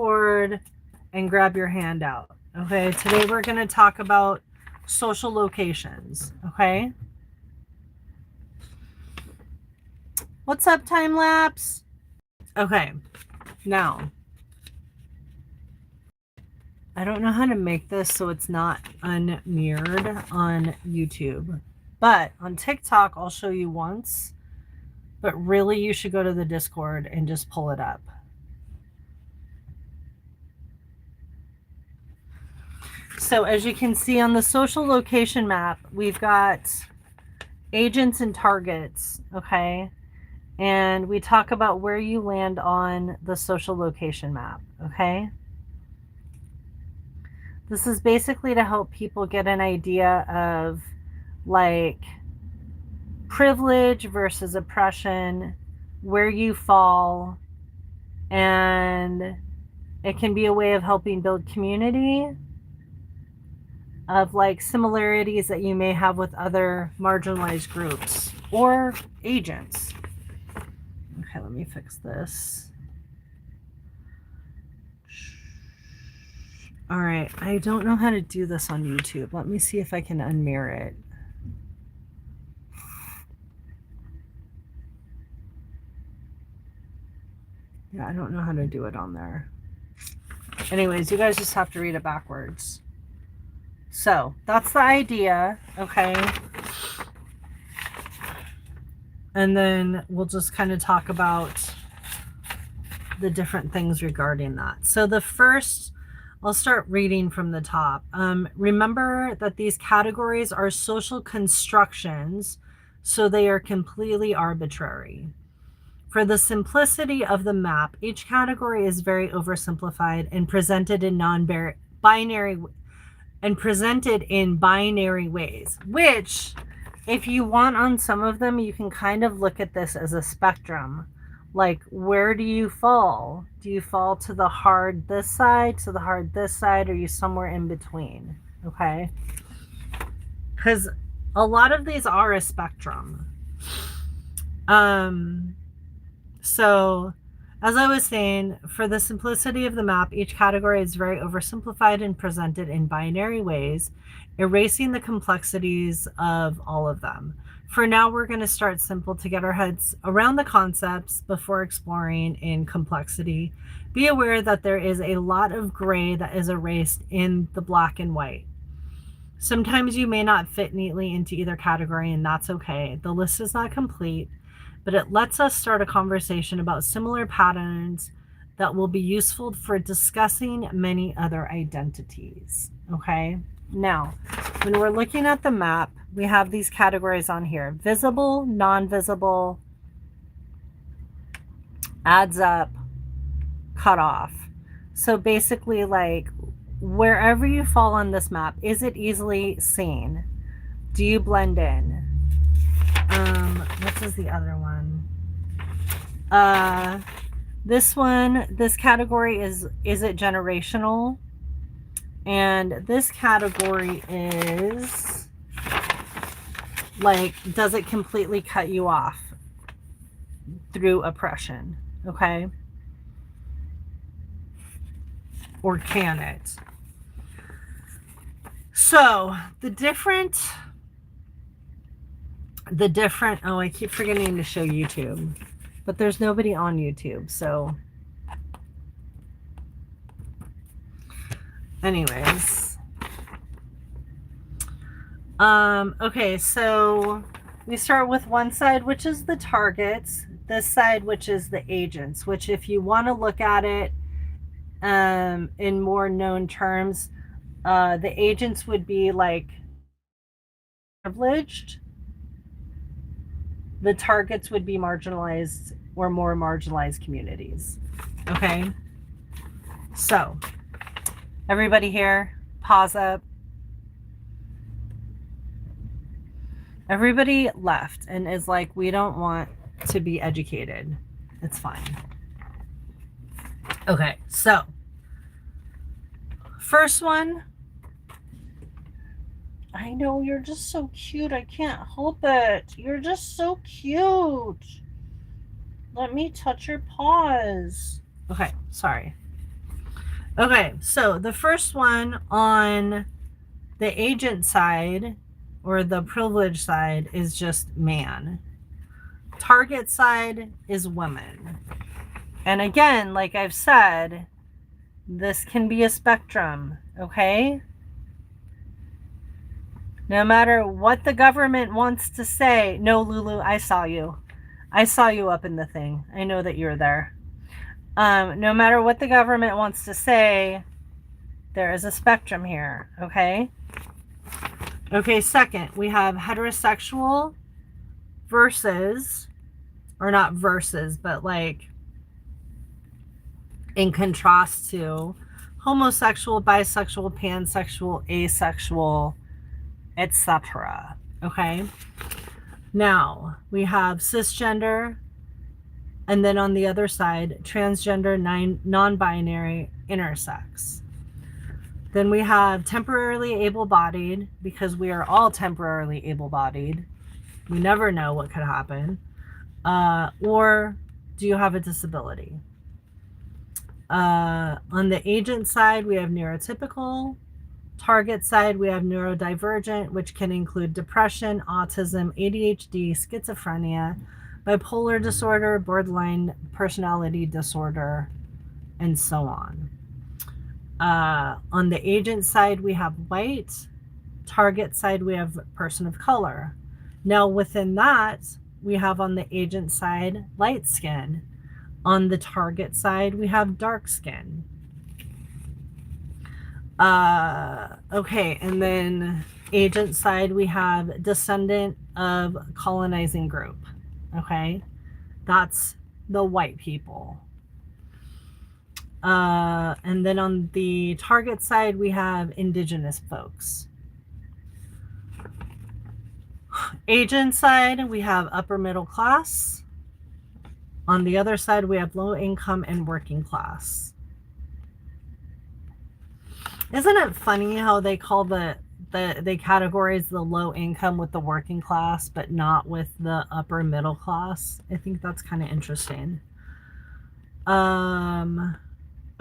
Discord and grab your handout. Okay, today we're going to talk about social locations. Okay, what's up, time lapse? Okay, now I don't know how to make this so it's not unmirrored on YouTube, but on TikTok I'll show you once, but really you should go to the Discord and just pull it up. So as you can see on the social location map, we've got agents and targets, okay? And we talk about where you land on the social location map, okay? This is basically to help people get an idea of like privilege versus oppression, where you fall, and it can be a way of helping build community of like similarities that you may have with other marginalized groups or agents. Okay, let me fix this. All right, I don't know how to do this on YouTube. Let me see if I can unmirror it. Yeah, I don't know how to do it on there. Anyways, you guys just have to read it backwards. So that's the idea, okay? And then we'll just kind of talk about the different things regarding that. So the first, I'll start reading from the top. Remember that these categories are social constructions, so they are completely arbitrary. For the simplicity of the map, each category is very oversimplified and presented in binary ways, which if you want on some of them, you can kind of look at this as a spectrum. Like, where do you fall? Do you fall to the hard this side, to the hard this side, or are you somewhere in between? Okay? Because a lot of these are a spectrum. So, as I was saying, for the simplicity of the map, each category is very oversimplified and presented in binary ways, erasing the complexities of all of them. For now, we're going to start simple to get our heads around the concepts before exploring in complexity. Be aware that there is a lot of gray that is erased in the black and white. Sometimes you may not fit neatly into either category, and that's okay. The list is not complete, but it lets us start a conversation about similar patterns that will be useful for discussing many other identities. Okay? Now, when we're looking at the map, we have these categories on here: visible, non-visible, adds up, cut off. So basically, like, wherever you fall on this map, is it easily seen? Do you blend in? What is the other one? This category is it generational? And this category is like, does it completely cut you off through oppression? Okay. Or can it? So the different, oh, I keep forgetting to show YouTube, but there's nobody on YouTube. So anyways, okay, so we start with one side, which is the targets, this side, which is the agents, which if you want to look at it in more known terms, the agents would be like privileged. The targets would be marginalized or more marginalized communities. Okay. So everybody here, pause up. Everybody left and is like, we don't want to be educated. It's fine. Okay, so first one. I know, you're just so cute. I can't help it. You're just so cute. Let me touch your paws. Okay, sorry. Okay, so the first one on the agent side or the privilege side is just man. Target side is women. And again, like I've said, this can be a spectrum, okay? No matter what the government wants to say. No, Lulu, I saw you. I saw you up in the thing. I know that you're there. No matter what the government wants to say, there is a spectrum here, okay? Okay, second, we have heterosexual versus, or not versus, but like in contrast to homosexual, bisexual, pansexual, asexual, etc. Okay? Now, we have cisgender, and then on the other side, transgender, non-binary, intersex. Then we have temporarily able-bodied, because we are all temporarily able-bodied. We never know what could happen. Or do you have a disability? On the agent side, we have neurotypical. Target side, we have neurodivergent, which can include depression, autism, ADHD, schizophrenia, bipolar disorder, borderline personality disorder, and so on. On the agent side, we have white. Target side, we have person of color. Now, within that, we have on the agent side, light skin. On the target side, we have dark skin. Okay, and then agent side, we have descendant of colonizing group. Okay, that's the white people. And then on the target side, we have indigenous folks. Agent side, we have upper middle class. On the other side, we have low income and working class. Isn't it funny how they call they categorize the low income with the working class, but not with the upper middle class? I think that's kind of interesting.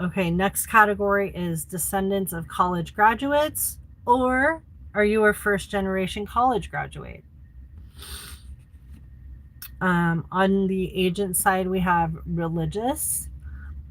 Okay, next category is descendants of college graduates, or are you a first generation college graduate? On the agent side, we have religious,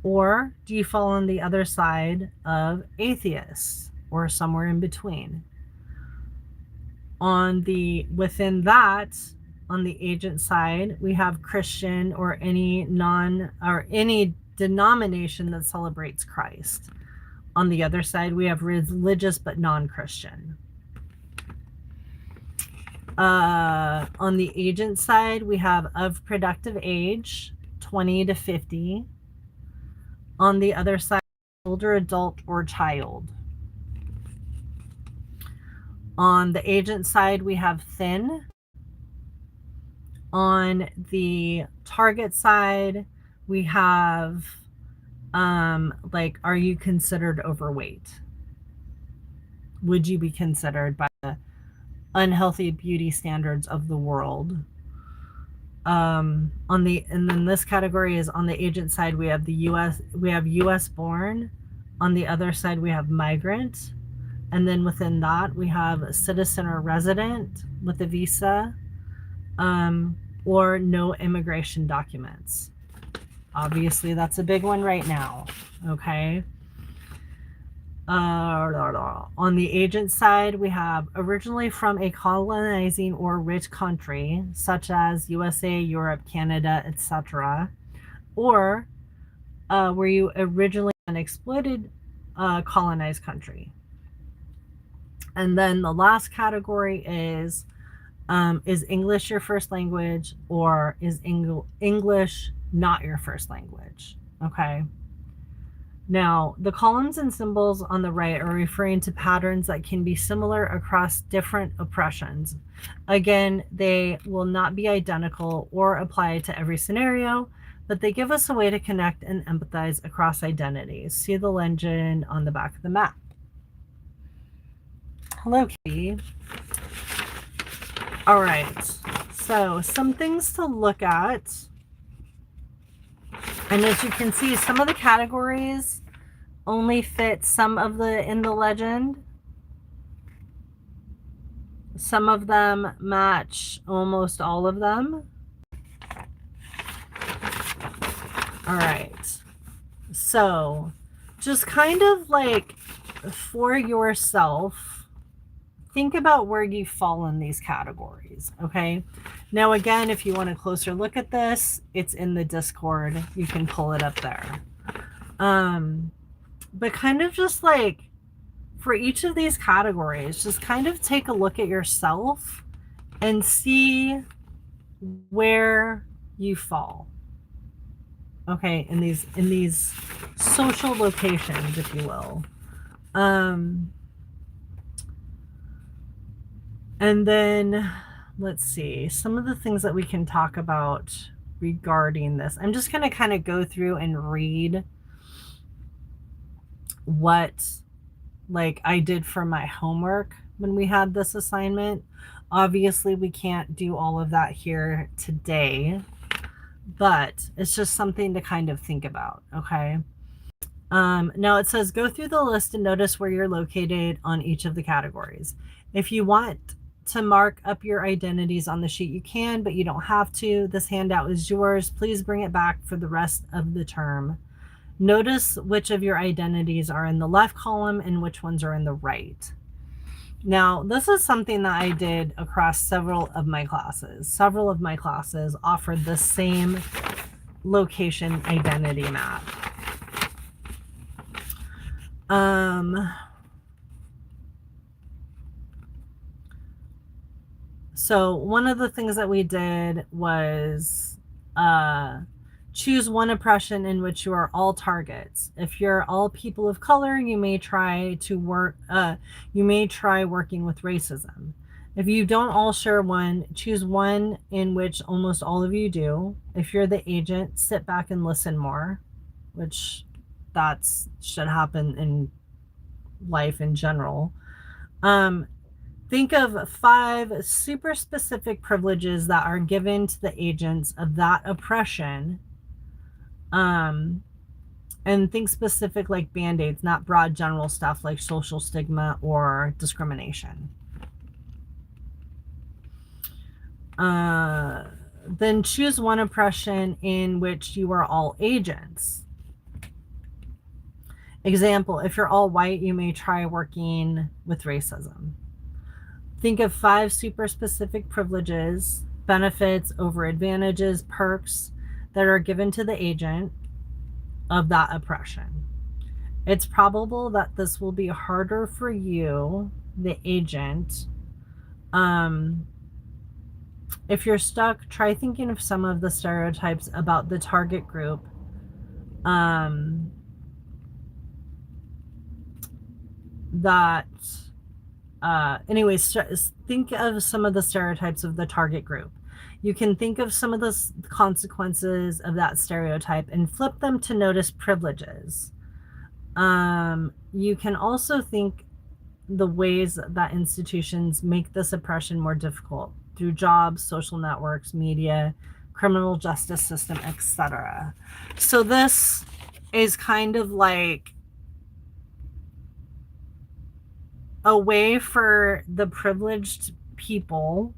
or do you fall on the other side of atheists or somewhere in between? Within that, on the agent side, we have Christian or any denomination that celebrates Christ. On the other side, we have religious but non-Christian. On the agent side, we have of productive age, 20 to 50. On the other side, older adult or child. On the agent side, we have thin. On the target side, we have are you considered overweight? Would you be considered by the unhealthy beauty standards of the world? And then this category is on the agent side, we have US born. On the other side, we have migrant. And then within that, we have a citizen or resident with a visa, or no immigration documents. Obviously, that's a big one right now. Okay. On the agent side, we have originally from a colonizing or rich country, such as USA, Europe, Canada, etc. Or were you originally an exploited colonized country? And then the last category is English your first language, or is English not your first language? Okay. Now, the columns and symbols on the right are referring to patterns that can be similar across different oppressions. Again, they will not be identical or apply to every scenario, but they give us a way to connect and empathize across identities. See the legend on the back of the map. Hello, Katie. All right, so some things to look at. And as you can see, some of the categories only fit some of the in the legend. Some of them match almost all of them. All right. So just kind of like for yourself, think about where you fall in these categories. Okay. Now, again, if you want a closer look at this, it's in the Discord. You can pull it up there. But kind of just like for each of these categories, just kind of take a look at yourself and see where you fall. Okay, in these social locations, if you will. And then let's see some of the things that we can talk about regarding this. I'm just going to kind of go through and read what like I did for my homework when we had this assignment. Obviously, we can't do all of that here today, but it's just something to kind of think about, okay? Now it says go through the list and notice where you're located on each of the categories. If you want to mark up your identities on the sheet, you can, but you don't have to. This handout is yours. Please bring it back for the rest of the term. Notice which of your identities are in the left column and which ones are in the right. Now, this is something that I did across several of my classes. Several of my classes offered the same location identity map. So one of the things that we did was choose one oppression in which you are all targets. If you're all people of color, you may try working with racism. If you don't all share one, choose one in which almost all of you do. If you're the agent, sit back and listen more, which should happen in life in general. Think of 5 super specific privileges that are given to the agents of that oppression. And think specific like band-aids, not broad general stuff like social stigma or discrimination. Then choose one oppression in which you are all agents. Example, if you're all white, you may try working with racism. Think of 5 super specific privileges, benefits over advantages, perks that are given to the agent of that oppression. It's probable that this will be harder for you, the agent. If you're stuck, try thinking of some of the stereotypes about the target group. Think of some of the stereotypes of the target group. You can think of some of the consequences of that stereotype and flip them to notice privileges. You can also think the ways that institutions make this oppression more difficult through jobs, social networks, media, criminal justice system, etc. So this is kind of like a way for the privileged people.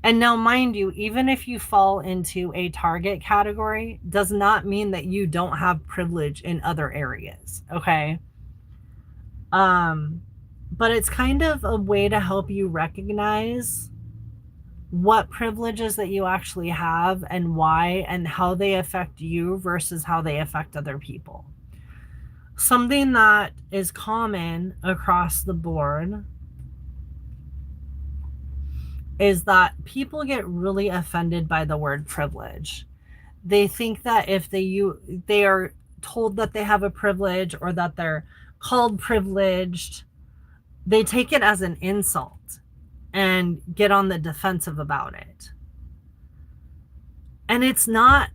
And now, mind you, even if you fall into a target category, does not mean that you don't have privilege in other areas, okay? But it's kind of a way to help you recognize what privileges that you actually have and why and how they affect you versus how they affect other people. Something that is common across the board is that people get really offended by the word privilege. They think that if they are told that they have a privilege or that they're called privileged, they take it as an insult and get on the defensive about it. And it's not,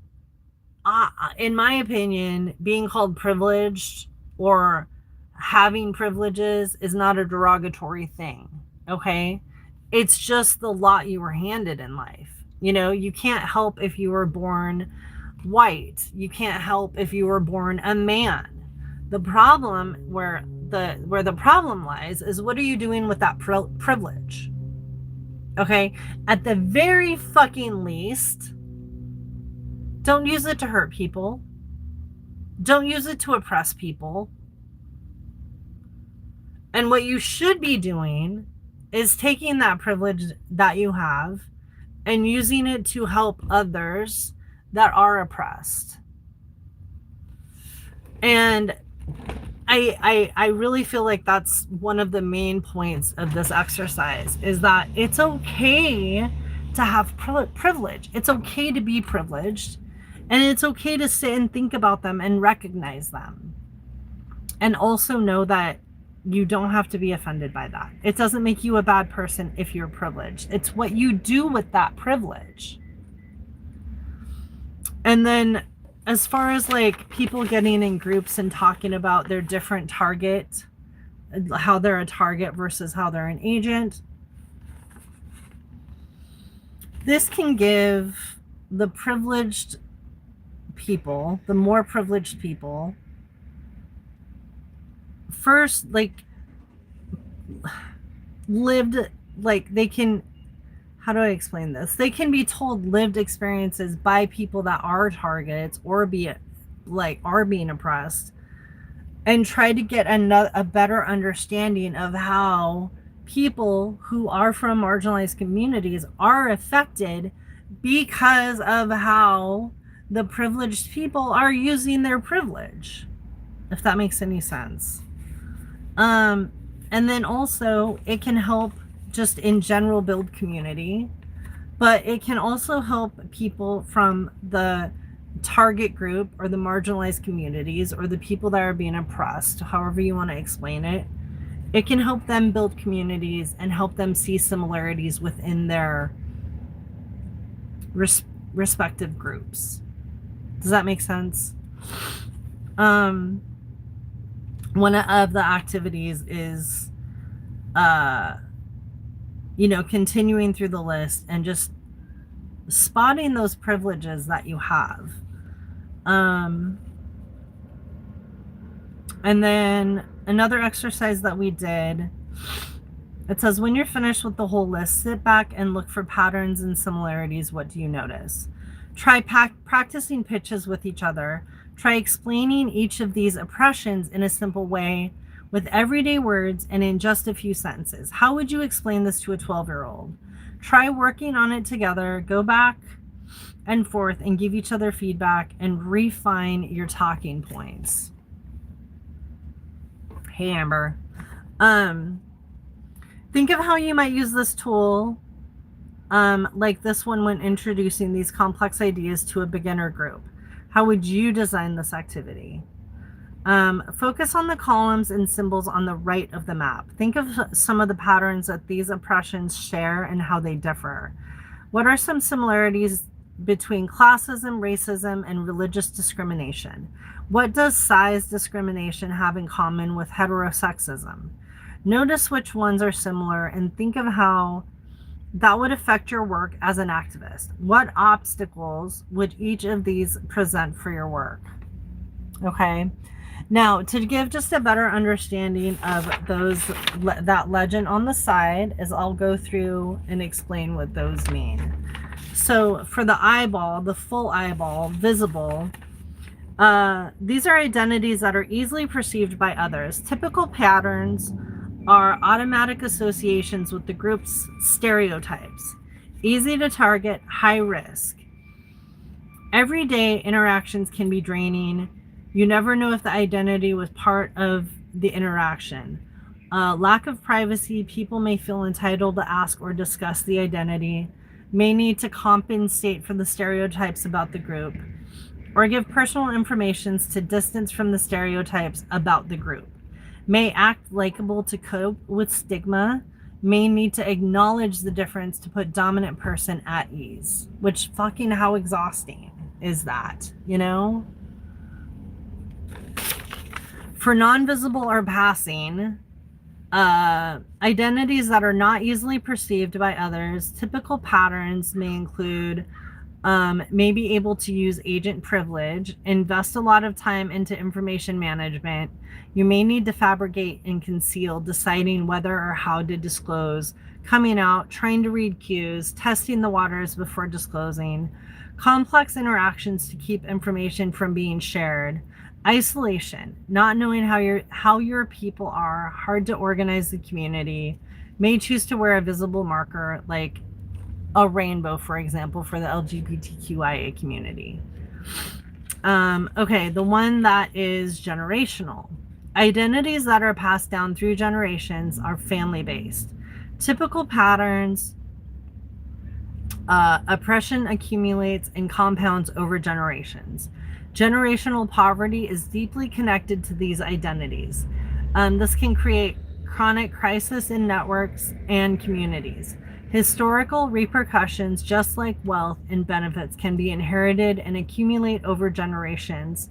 in my opinion, being called privileged or having privileges is not a derogatory thing, okay? It's just the lot you were handed in life. You know, you can't help if you were born white. You can't help if you were born a man. The problem where the problem lies is, what are you doing with that privilege? Okay? At the very fucking least, don't use it to hurt people. Don't use it to oppress people. And what you should be doing is taking that privilege that you have and using it to help others that are oppressed. And I really feel like that's one of the main points of this exercise, is that it's okay to have privilege. It's okay to be privileged, and it's okay to sit and think about them and recognize them. And also know that you don't have to be offended by that. It doesn't make you a bad person if you're privileged. It's what you do with that privilege. And then as far as like people getting in groups and talking about their different target, how they're a target versus how they're an agent, this can give the privileged people, the more privileged people, first, like, lived, like, they can, how do I explain this? They can be told lived experiences by people that are targets or are being oppressed, and try to get a better understanding of how people who are from marginalized communities are affected because of how the privileged people are using their privilege, if that makes any sense. And then also it can help just in general build community, but it can also help people from the target group or the marginalized communities or the people that are being oppressed, however you want to explain it. It can help them build communities and help them see similarities within their respective groups. Does that make sense? One of the activities is continuing through the list and just spotting those privileges that you have. And then another exercise that we did, it says, when you're finished with the whole list, sit back and look for patterns and similarities. What do you notice? Try practicing pitches with each other. Try explaining each of these oppressions in a simple way with everyday words and in just a few sentences. How would you explain this to a 12-year-old? Try working on it together. Go back and forth and give each other feedback and refine your talking points. Hey, Amber. Think of how you might use this tool, like this one, when introducing these complex ideas to a beginner group. How would you design this activity? Focus on the columns and symbols on the right of the map. Think of some of the patterns that these oppressions share and how they differ. What are some similarities between classism, racism, and religious discrimination? What does size discrimination have in common with heterosexism? Notice which ones are similar and think of how that would affect your work as an activist. What obstacles would each of these present for your work? Okay. Now, to give just a better understanding of that legend on the side, is I'll go through and explain what those mean. So for the eyeball, the full eyeball, visible, these are identities that are easily perceived by others. Typical patterns are automatic associations with the group's stereotypes. Easy to target, high risk. Everyday interactions can be draining. You never know if the identity was part of the interaction. Lack of privacy. People may feel entitled to ask or discuss the identity, may need to compensate for the stereotypes about the group, or give personal information to distance from the stereotypes about the group. May act likable to cope with stigma, may need to acknowledge the difference to put dominant person at ease. Which, fucking, how exhausting is that, you know? For non-visible or passing, identities that are not easily perceived by others, typical patterns may include may be able to use agent privilege, invest a lot of time into information management. You may need to fabricate and conceal, deciding whether or how to disclose, coming out, trying to read cues, testing the waters before disclosing, complex interactions to keep information from being shared, isolation, not knowing how your people are, hard to organize the community, may choose to wear a visible marker like a rainbow, for example, for the LGBTQIA community. Okay, the one that is generational. Identities that are passed down through generations are family-based. Typical patterns, oppression accumulates and compounds over generations. Generational poverty is deeply connected to these identities. This can create chronic crisis in networks and communities. Historical repercussions, just like wealth and benefits, can be inherited and accumulate over generations.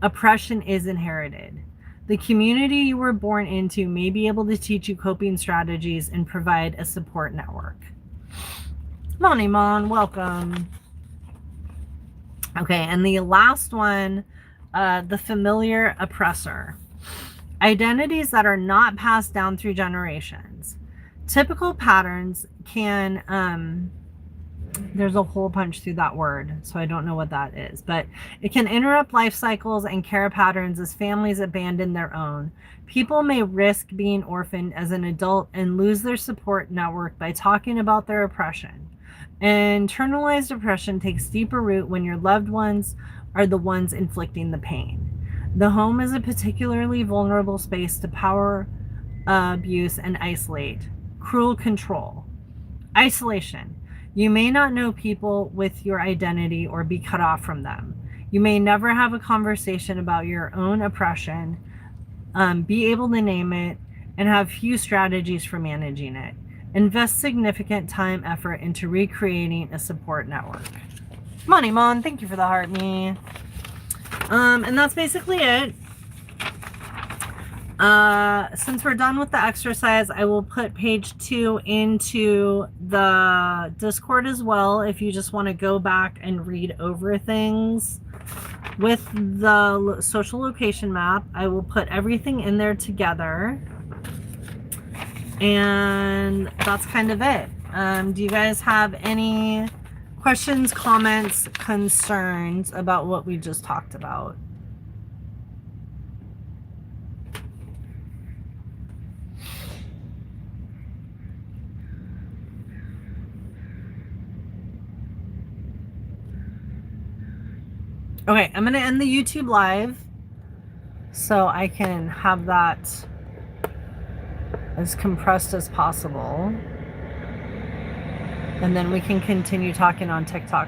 Oppression is inherited. The community you were born into may be able to teach you coping strategies and provide a support network. Mon, welcome. Okay, and the last one, the familiar oppressor. Identities that are not passed down through generations. Typical patterns can, there's a hole punch through that word, so I don't know what that is, but it can interrupt life cycles and care patterns as families abandon their own. People may risk being orphaned as an adult and lose their support network by talking about their oppression. Internalized oppression takes deeper root when your loved ones are the ones inflicting the pain. The home is a particularly vulnerable space to power abuse and isolate. Cruel control. Isolation. You may not know people with your identity or be cut off from them. You may never have a conversation about your own oppression, be able to name it, and have few strategies for managing it. Invest significant time, effort into recreating a support network. Mon, thank you for the heart, me. And that's basically it. Since we're done with the exercise, I will put page 2 into the Discord as well if you just want to go back and read over things. With the social location map, I will put everything in there together. And that's kind of it. Do you guys have any questions, comments, concerns about what we just talked about? Okay, I'm going to end the YouTube live so I can have that as compressed as possible. And then we can continue talking on TikTok.